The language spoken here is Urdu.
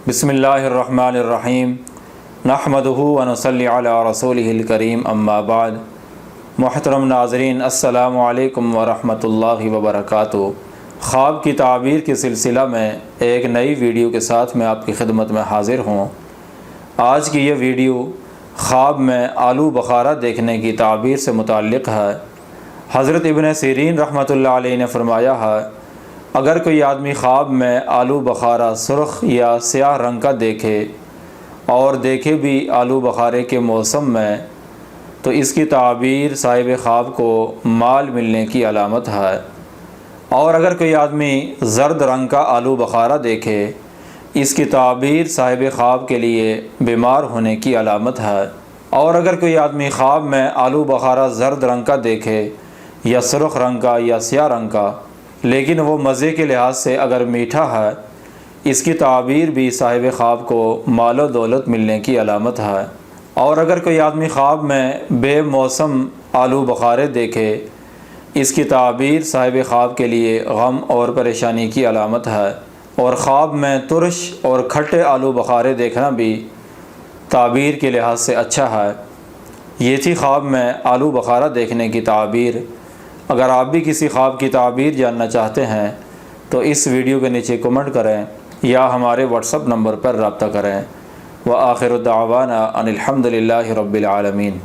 بسم اللہ الرحمن الرحیم نحمدہ ونصلی علی رسولہ الکریم اما بعد۔ محترم ناظرین، السلام علیکم ورحمۃ اللہ وبرکاتہ۔ خواب کی تعبیر کے سلسلہ میں ایک نئی ویڈیو کے ساتھ میں آپ کی خدمت میں حاضر ہوں۔ آج کی یہ ویڈیو خواب میں آلو بخارا دیکھنے کی تعبیر سے متعلق ہے۔ حضرت ابن سیرین رحمۃ اللہ علیہ نے فرمایا ہے، اگر کوئی آدمی خواب میں آلو بخارا سرخ یا سیاہ رنگ کا دیکھے اور دیکھے بھی آلو بخارے کے موسم میں، تو اس کی تعبیر صاحب خواب کو مال ملنے کی علامت ہے۔ اور اگر کوئی آدمی زرد رنگ کا آلو بخارا دیکھے، اس کی تعبیر صاحب خواب کے لیے بیمار ہونے کی علامت ہے۔ اور اگر کوئی آدمی خواب میں آلو بخارا زرد رنگ کا دیکھے یا سرخ رنگ کا یا سیاہ رنگ کا، لیکن وہ مزے کے لحاظ سے اگر میٹھا ہے، اس کی تعبیر بھی صاحب خواب کو مال و دولت ملنے کی علامت ہے۔ اور اگر کوئی آدمی خواب میں بے موسم آلو بخارے دیکھے، اس کی تعبیر صاحب خواب کے لیے غم اور پریشانی کی علامت ہے۔ اور خواب میں ترش اور کھٹے آلو بخارے دیکھنا بھی تعبیر کے لحاظ سے اچھا ہے۔ یہ تھی خواب میں آلو بخارا دیکھنے کی تعبیر۔ اگر آپ بھی کسی خواب کی تعبیر جاننا چاہتے ہیں تو اس ویڈیو کے نیچے کمنٹ کریں یا ہمارے واٹس ایپ نمبر پر رابطہ کریں۔ وآخر دعوانا ان الحمد للہ رب العالمین۔